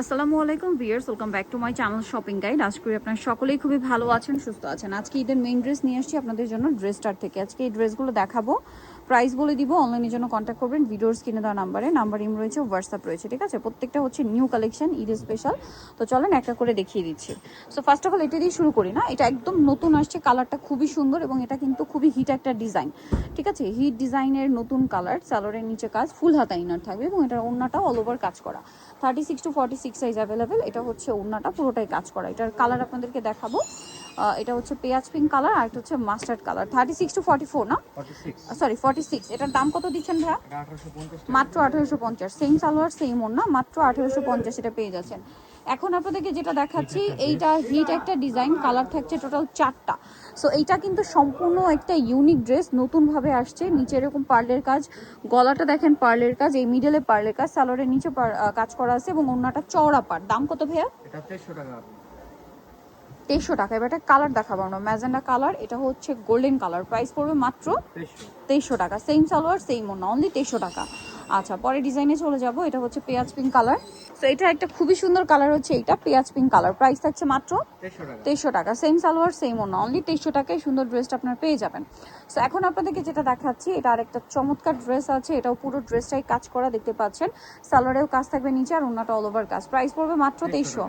আসসালামু আলাইকুম viewers, welcome back to my channel shopping guide. আশা করি আপনারা সকলেই খুবই ভালো আছেন, সুস্থ আছেন। আজকে ঈদের মেইন ড্রেস নিয়ে আসছি আপনাদের জন্য ড্রেস স্টার থেকে। আজকে এই ড্রেসগুলো দেখাবো, প্রাইস বলে দিব। অনলাইনের জন্য কন্ট্যাক্ট করবেন ভিডিওর স্ক্রিনে দেওয়া নাম্বার ইম রয়েছে, হোয়াটসঅ্যাপ রয়েছে, ঠিক আছে? প্রত্যেকটা হচ্ছে নিউ কালেকশন, ঈদ স্পেশাল। তো চলেন একটা করে দেখিয়ে দিচ্ছি। সো ফার্স্ট অফ অল এটা দিয়ে শুরু করি না। এটা একদম নতুন আসছে, কালারটা খুবই সুন্দর এবং এটা কিন্তু খুবই হিট একটা ডিজাইন, ঠিক আছে? হিট ডিজাইনের নতুন কালার, সালোয়ারের নিচে কাজ, ফুল হাতা ইনার থাকবে এবং এটার ওড়নাটাও অল ওভার কাজ করা। 36 to 46 সাইজ অ্যাভেলেবেল। এটা হচ্ছে ওড়নাটা পুরোটাই কাজ করা। এটার কালার আপনাদেরকে দেখাবো। এটা হচ্ছে পেঁয়াজ পিঙ্ক কালার আর এটা হচ্ছে মাস্টার্ড কালার। 36 to 44 না, সরি 46। এটার দাম কত দিচ্ছেন ভাইয়া? মাত্র 1850। সেম সালোয়ার সেম ওড়না, মাত্র 1850 এটা পেয়ে যাচ্ছেন। এখন আপনাদেরকে যেটা দেখাচ্ছি, এইটা হিট একটা ডিজাইন, কালার থাকছে টোটাল 4টা। সো এইটা কিন্তু সম্পূর্ণ একটা ইউনিক ড্রেস, নতুনভাবে আসছে। নিচে এরকম পার্লের কাজ, গলাটা দেখেন পার্লের কাজ, এই মিডলে পার্লের কাজ, সালোয়ারের নিচে কাজ করা আছে এবং ওড়নাটা চওড়া পার। দাম কত ভাইয়া? এটা 2300 টাকা। 2300 টাকা। এবার একটা কালার দেখাবো আমরা, ম্যাজেন্ডা কালার। এটা হচ্ছে গোল্ডেন কালার, প্রাইস পড়বে মাত্র 2300 টাকা। সেম সালোয়ার সেম ওড়না, অনলি 2300 টাকা। আচ্ছা, পরে ডিজাইনে চলে যাব। এটা হচ্ছে পেঁয়াজ পিঙ্ক কালার। সো এটা একটা খুবই সুন্দর কালার হচ্ছে এইটা, পেঁয়াজ পিঙ্ক কালার। প্রাইস থাকছে মাত্র 2300 টাকা। সেম সালোয়ার সেম ওড়না, অনলি 2300 টাকায় সুন্দর ড্রেসটা আপনার পেয়ে যাবেন। সো এখন আপনাদেরকে যেটা দেখাচ্ছি, এটা আরেকটা চমৎকার ড্রেস আছে। এটাও পুরো ড্রেসটাই কাজ করা, দেখতে পাচ্ছেন। সালোয়ারেও কাজ থাকবে নিচে আর ওড়নাটা অল ওভার কাজ। প্রাইস পড়বে মাত্র 2300।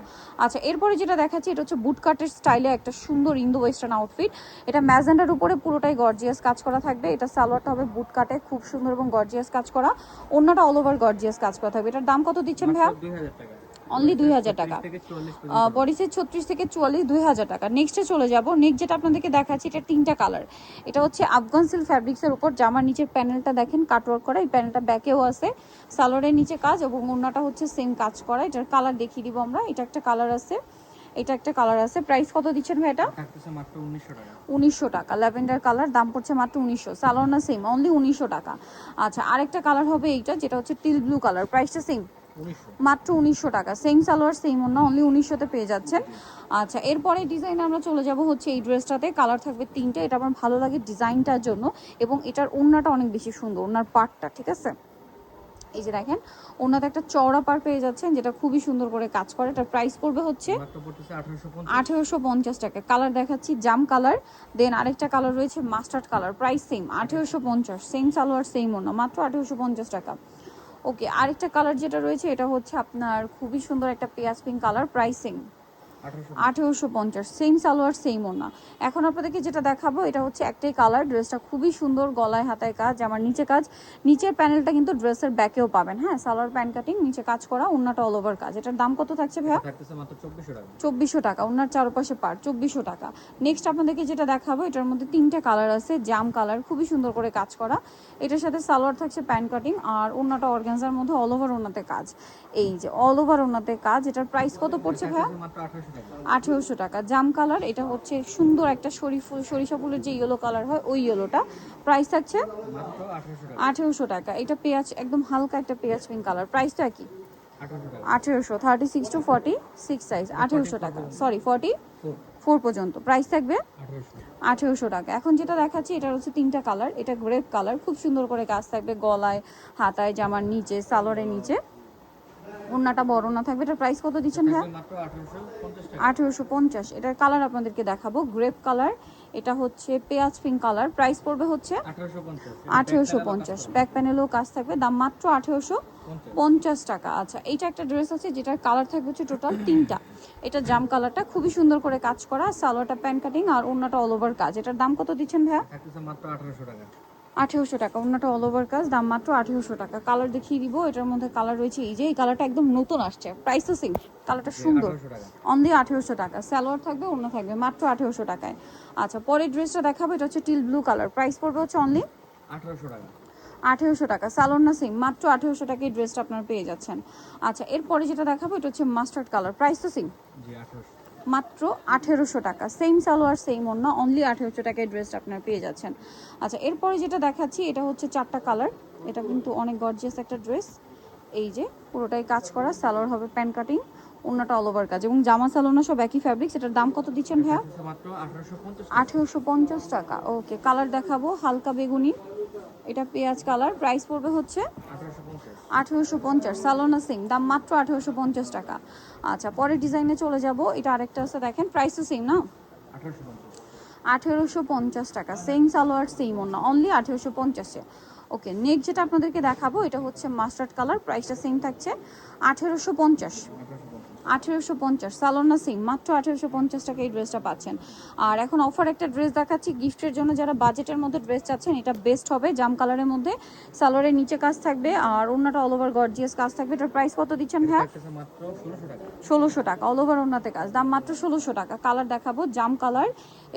আচ্ছা, এরপরে যেটা দেখাচ্ছি, এটা হচ্ছে বুট কাটের স্টাইলে একটা সুন্দর ইন্দো ওয়েস্টার্ন আউটফিট। এটা ম্যাজেন্ডার উপরে পুরোটাই গর্জিয়াস কাজ করা থাকবে। এটা সালোয়ারটা হবে বুট কাটে, খুব সুন্দর এবং গর্জিয়াস কাজ করা। ওড়নাটা অল ওভার গর্জিয়াস কাজ করা থাকবে। এটার দাম কত দিচ্ছেন ভাইয়া? 2000 টাকা। অনলি 2000 টাকা। বডিসের 36 থেকে 44, 2000 টাকা। নেক্সটে চলে যাব। নেক্সট যেটা আপনাদেরকে দেখাচ্ছি, এটা 3টা কালার। এটা হচ্ছে আফগান সিল্ক ফ্যাব্রিক্সের উপর, জামার নিচের প্যানেলটা দেখেন কাটওয়ার্ক করা, এই প্যানেলটা ব্যাকেও আছে, সালোয়ারের নিচে কাজ এবং ওড়নাটা হচ্ছে সেম কাজ করা। এটার কালার দেখিয়ে দিব আমরা। এটা একটা কালার আছে, এটা একটা কালার আছে। প্রাইস কত দিচ্ছেন ভাই? এটা মাত্র 1900 টাকা। 1900 টাকা। ল্যাভেন্ডার কালার, দাম পড়ছে মাত্র 1900। সালোয়ার না সেম, অনলি 1900 টাকা। আচ্ছা, আরেকটা কালার হবে এইটা, যেটা হচ্ছে টিল ব্লু কালার। প্রাইসটা সেম, মাত্র 1900 টাকা। সেম সালোয়ার সেম ওড়না, অনলি 1900-তে পেয়ে যাচ্ছেন। আচ্ছা, এরপরে ডিজাইনে আমরা চলে যাব হচ্ছে এই ড্রেসটাতে। কালার থাকবে 3টে। এটা আমার ভালো লাগে ডিজাইনটার জন্য এবং এটার ওড়নাটা অনেক বেশি সুন্দর, ওড়নার পার্টটা, ঠিক আছে? এই যে দেখেন, ওনাতে একটা চওড়া পার পেয়ে যাচ্ছেন, যেটা খুবই সুন্দর করে কাজ করে। এটার প্রাইস পড়বে হচ্ছে 1850 টাকা। কালার দেখাচ্ছি জাম কালার, দেন আরেকটা কালার রয়েছে mustard colour. Price same, 1850। Same salwar same ওনা, মাত্র 1850 টাকা। ওকে, আরেকটা কালার যেটা রয়েছে, এটা হচ্ছে আপনার খুবই সুন্দর একটা পেঁয়াজ pink colour. Price same, 1850। Same salwar same ওনা। এখন আপনাদেরকে যেটা দেখাবো, এটা হচ্ছে একটাই কালার। ড্রেসটা খুবই সুন্দর, গলায় হাতায় কাজ, আমার নিচে কাজ। নিচের প্যানেলটা কিন্তু ড্রেসের ব্যাকেও পাবেন, হ্যাঁ। সালোয়ার প্যান্ট কাটিং, নিচে কাজ করা, ওড়নাটা অল ওভার কাজ। এটার দাম কত থাকছে ভাইয়া? মাত্র 2400 টাকা। 2400 টাকা। ওড়নার চারপাশে পার, 2400 টাকা। নেক্সট আপনাদেরকে যেটা দেখাবো, এটার মধ্যে 3টে কালার আছে, জাম কালার, খুবই সুন্দর করে কাজ করা। এটার সাথে সালোয়ার থাকছে প্যান্ট কাটিং আর ওড়নাটা অর্গানজার মধ্যে অল ওভার ওড়নাতে কাজ। এই যে অল ওভার ওড়নাতে কাজ। এটার প্রাইস কত পড়ছে ভাইয়া? মাত্র 1800 টাকা। 1800 টাকা। জাম কালার, এটা হচ্ছে সুন্দর একটা সরিষা ফুলের যে ইয়েলো কালার হয়, ওই ইয়েলোটা। প্রাইস থাকছে মাত্র 1800 টাকা। এটা পেঁয়াজ, একদম হালকা একটা পেঁয়াজ পিঙ্ক কালার। প্রাইসটা কি? 1800। 36 to 46 সাইজ, 1800 টাকা। সরি, 44 পর্যন্ত প্রাইস থাকবে 1800 টাকা। এখন যেটা দেখাচ্ছি, এটা হচ্ছে 3টা কালার। এটা গ্রেপ কালার, খুব সুন্দর করে কাজ থাকবে গলায়, হাতায়, জামার নিচে, সালোয়ারের নিচে। ওড়নাটা বড় না থাকবে। এটার প্রাইস কত দিচ্ছেন ভাইয়া? মাত্র 1850 টাকা। 1850। এটার কালার আপনাদেরকে দেখাবো, গ্রেপ কালার। এটা হচ্ছে পেঁয়াজ পিঙ্ক কালার। প্রাইস পড়বে হচ্ছে 1850। ব্যাক প্যানেলেও কাজ থাকবে, দাম মাত্র 1850 টাকা। আচ্ছা, এইটা একটা ড্রেস আছে যেটার কালার থাকবে হচ্ছে টোটাল 3টা। এটা জাম কালারটা, খুবই সুন্দর করে কাজ করা, সালোয়ারটা প্যান্ট কাটিং আর ওড়নাটা অল ওভার কাজ। এটার দাম কত দিচ্ছেন ভাইয়া? মাত্র 1800 টাকা। 1800 টাকা। ওড়নাটা অল ওভার কাজ, দাম মাত্র 1800 টাকা। কালার দেখিয়ে দিব। এটার মধ্যে কালার রয়েছে এই যে, এই কালারটা একদম নতুন আসছে, প্রাইস তো সেম, কালারটা সুন্দর, অনলি 1800 টাকা। সালোয়ার থাকবে, ওড়না থাকবে, মাত্র 1800 টাকায়। আচ্ছা, পরের ড্রেসটা দেখাবো। এটা হচ্ছে টিল ব্লু কালার। প্রাইস পড়বে হচ্ছে অনলি 1800 টাকা। 1800 টাকা। সালোয়ার না সেম, মাত্র 1800 টাকায় এই ড্রেসটা আপনারা পেয়ে যাচ্ছেন। আচ্ছা, এরপরে যেটা দেখাবো, এটা হচ্ছে মাস্টার্ড কালার। প্রাইস তো সেম, জি 1800। মাত্র 1800 টাকা। সেম সালোয়ার সেম ওড়না, অনলি 1800 টাকায় ড্রেসটা আপনারা পেয়ে যাচ্ছেন। আচ্ছা, এরপরে যেটা দেখাচ্ছি, এটা হচ্ছে 4টা কালার। এটা কিন্তু অনেক গর্জিয়াস একটা ড্রেস। এই যে পুরোটাই কাজ করা, সালোয়ার হবে প্যান্ট কাটিং, ওড়নাটা অল ওভার কাজ এবং জামা সালোনা সব একই ফ্যাব্রিক্স। এটার দাম কত দিচ্ছেন ভাইয়া? মাত্র 1850। 1850 টাকা। ওকে, কালার দেখাবো হালকা বেগুনি, এটা পেঁয়াজ কালার। প্রাইস পড়বে হচ্ছে 1850 সালোনা সেম দাম মাত্র 1850 টাকা। আচ্ছা পরের ডিজাইনে চলে যাব, এটা আরেকটা আছে দেখেন, প্রাইসও সেম না, 1850 টাকা, সেম সালোয়ার সেম ওন্না, অনলি 1850-এ। ওকে নেক্সট যেটা আপনাদেরকে দেখাবো এটা হচ্ছে মাস্টার্ড কালার, প্রাইসটা সেম থাকছে 1850। 1850 সালোনা সিং মাত্র 1850 টাকা এই ড্রেসটা পাচ্ছেন। আর এখন অফার একটা ড্রেস দেখাচ্ছি গিফটের জন্য, যারা বাজেটের মধ্যে ড্রেস চাচ্ছেন এটা বেস্ট হবে। জাম কালারের মধ্যে সালোয়ারের নিচে কাজ থাকবে আর ওন্নাটা অল ওভার গর্জিয়াস কাজ থাকবে। এটার প্রাইস কত দিচ্ছেন ভাই? মাত্র 1600 টাকা। 1600 টাকা, অল ওভার ওন্নাতে কাজ, দাম মাত্র 1600 টাকা। কালার দেখাবো জাম কালার,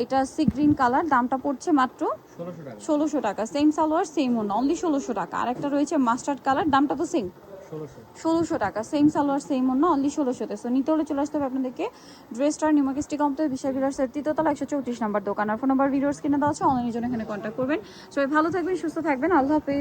এটা সি গ্রিন কালার, দামটা পড়ছে মাত্র 1600 টাকা। 1600 টাকা, সেম সালোয়ার সেম ওন্না, অনলি 1600 টাকা। আর একটা রয়েছে মাস্টার্ড কালার, দামটা তো সেম 1600 টাকা, সেম সালোয়ার সেম ওন্না, অনলি 1600-তে। সো নিতে হলে চলে আসতে হবে আপনাদেরকে ড্রেসটার নিউমার্কেস্টি কমপ্লেক্স বিশাল বিলার সেট তৃতীয়তলা 134 নম্বর দোকান। আর ফোন নাম্বার ভিডিওস কিনে দেওয়া আছে, অনলাইনের জন্য এখানে কন্ট্যাক্ট করবেন। সবাই ভালো থাকবেন, সুস্থ থাকবেন, আল্লাহ হাফেজ।